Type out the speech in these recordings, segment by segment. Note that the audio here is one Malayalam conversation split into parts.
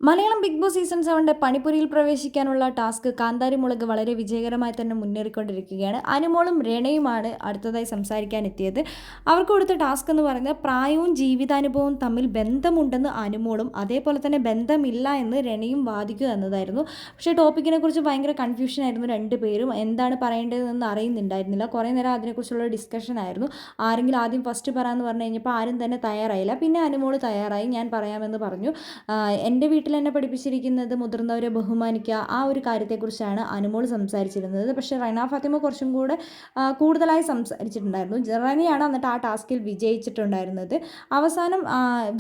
മലയാളം ബിഗ് ബോസ് സീസൺ 7 പണിപ്പുരയിൽ പ്രവേശിക്കാനുള്ള ടാസ്ക് കാന്താരി മുളക് വളരെ വിജയകരമായി തന്നെ മുന്നേറിക്കൊണ്ടിരിക്കുകയാണ്. അനുമോളും രണയുമാണ് അടുത്തതായി സംസാരിക്കാൻ എത്തിയത്. അവർക്ക് കൊടുത്ത ടാസ്ക് എന്ന് പറയുന്നത് പ്രായവും ജീവിതാനുഭവവും തമ്മിൽ ബന്ധമുണ്ടെന്ന് അനുമോളും അതേപോലെ തന്നെ ബന്ധമില്ല എന്ന് രണയും വാദിക്കുക എന്നതായിരുന്നു. പക്ഷേ ടോപ്പിക്കിനെ കുറിച്ച് ഭയങ്കര കൺഫ്യൂഷൻ ആയിരുന്നു രണ്ടുപേരും. എന്താണ് പറയേണ്ടതെന്ന് അറിയുന്നുണ്ടായിരുന്നില്ല. കുറേ നേരം അതിനെക്കുറിച്ചുള്ള ഡിസ്കഷൻ ആയിരുന്നു. ആരെങ്കിലും ആദ്യം ഫസ്റ്റ് പറയാമെന്ന് പറഞ്ഞു കഴിഞ്ഞപ്പോൾ ആരും തന്നെ തയ്യാറായില്ല. പിന്നെ അനുമോൾ തയ്യാറായി. ഞാൻ പറയാമെന്ന് പറഞ്ഞു. എൻ്റെ വീട്ടിൽ എന്നെ പഠിപ്പിച്ചിരിക്കുന്നത് മുതിർന്നവരെ ബഹുമാനിക്കുക, ആ ഒരു കാര്യത്തെക്കുറിച്ചാണ് അനുമോൾ സംസാരിച്ചിരുന്നത്. പക്ഷേ റെന ഫാത്തിമ കുറച്ചും കൂടെ കൂടുതലായി സംസാരിച്ചിട്ടുണ്ടായിരുന്നു. റെനയാണ് എന്നിട്ട് ആ ടാസ്കിൽ വിജയിച്ചിട്ടുണ്ടായിരുന്നത്. അവസാനം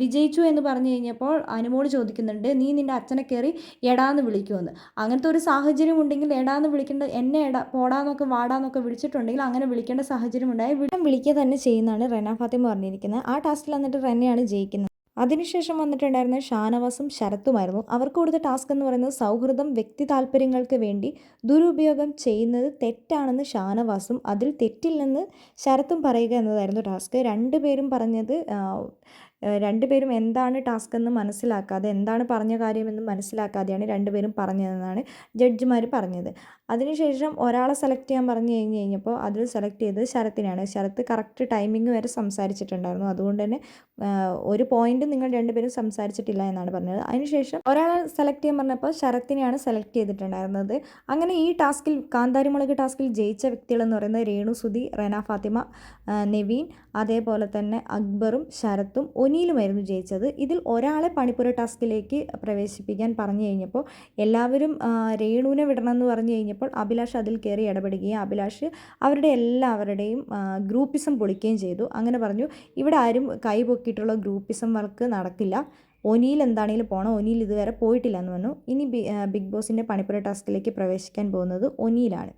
വിജയിച്ചു എന്ന് പറഞ്ഞു കഴിഞ്ഞപ്പോൾ അനുമോൾ ചോദിക്കുന്നുണ്ട്, നീ നിൻ്റെ അച്ഛനെ കയറി എടാന്ന് വിളിക്കുമെന്ന്. അങ്ങനത്തെ ഒരു സാഹചര്യം ഉണ്ടെങ്കിൽ എടാന്ന് വിളിക്കേണ്ട, എന്നെ പോടാന്നൊക്കെ വാടാന്നൊക്കെ വിളിച്ചിട്ടുണ്ടെങ്കിൽ അങ്ങനെ വിളിക്കേണ്ട സാഹചര്യം ഉണ്ടായി വിളിക്കുക തന്നെ ചെയ്യുന്നതാണ് റെന ഫാത്തിമ പറഞ്ഞിരിക്കുന്നത്. ആ ടാസ്കിൽ എന്നിട്ട് റെനയാണ് ജയിക്കുന്നത്. അതിനുശേഷം വന്നിട്ടുണ്ടായിരുന്ന ഷാനവാസും ശരത്തുമായിരുന്നു. അവർക്ക് കൊടുത്ത ടാസ്ക് എന്ന് പറയുന്നത് സൗഹൃദം വ്യക്തി താല്പര്യങ്ങൾക്ക് വേണ്ടി ദുരുപയോഗം ചെയ്യുന്നത് തെറ്റാണെന്ന് ഷാനവാസും അതിൽ തെറ്റില്ലെന്ന് ശരത്തും പറയുക എന്നതായിരുന്നു ടാസ്ക്. രണ്ടുപേരും എന്താണ് ടാസ്ക് എന്ന് മനസ്സിലാക്കാതെ, എന്താണ് പറഞ്ഞ കാര്യമെന്ന് മനസ്സിലാക്കാതെയാണ് രണ്ടുപേരും പറഞ്ഞതെന്നാണ് ജഡ്ജിമാർ പറഞ്ഞത്. അതിനുശേഷം ഒരാളെ സെലക്ട് ചെയ്യാൻ പറഞ്ഞു കഴിഞ്ഞപ്പോൾ അതിൽ സെലക്ട് ചെയ്തത് ശരത്തിനെയാണ്. ശരത്ത് കറക്റ്റ് ടൈമിംഗ് വരെ സംസാരിച്ചിട്ടുണ്ടായിരുന്നു. അതുകൊണ്ട് തന്നെ ഒരു പോയിന്റ് നിങ്ങൾ രണ്ടുപേരും സംസാരിച്ചിട്ടില്ല എന്നാണ് പറഞ്ഞത്. അതിനുശേഷം ഒരാളെ സെലക്ട് ചെയ്യാൻ പറഞ്ഞപ്പോൾ ശരത്തിനെയാണ് സെലക്ട് ചെയ്തിട്ടുണ്ടായിരുന്നത്. അങ്ങനെ ഈ ടാസ്കിൽ കാന്താരിമുളക് ടാസ്കിൽ ജയിച്ച വ്യക്തികളെന്ന് പറയുന്നത് രേണു സുധി, റെന ഫാത്തിമ, നെവീൻ, അതേപോലെ തന്നെ അക്ബറും ശരത്തും ഒനിയിലുമായിരുന്നു ജയിച്ചത്. ഇതിൽ ഒരാളെ പണിപ്പുര ടാസ്കിലേക്ക് പ്രവേശിപ്പിക്കാൻ പറഞ്ഞു കഴിഞ്ഞപ്പോൾ എല്ലാവരും രേണുവിനെ വിടണമെന്ന് പറഞ്ഞു കഴിഞ്ഞപ്പോൾ അഭിലാഷ് അതിൽ കയറി ഇടപെടുകയും അഭിലാഷ് എല്ലാവരുടെയും ഗ്രൂപ്പിസം പൊളിക്കുകയും ചെയ്തു. അങ്ങനെ പറഞ്ഞു, ഇവിടെ ആരും കൈ പൊക്കിയിട്ടുള്ള ഗ്രൂപ്പിസം വർക്ക് നടക്കില്ല, ഒനിയിൽ എന്താണെങ്കിലും പോകണം, ഒനിയിൽ ഇതുവരെ പോയിട്ടില്ല എന്ന് പറഞ്ഞു. ഇനി ബിഗ് ബോസിൻ്റെ പണിപ്പുര ടാസ്കിലേക്ക് പ്രവേശിക്കാൻ പോകുന്നത് ഒനിയിലാണ്.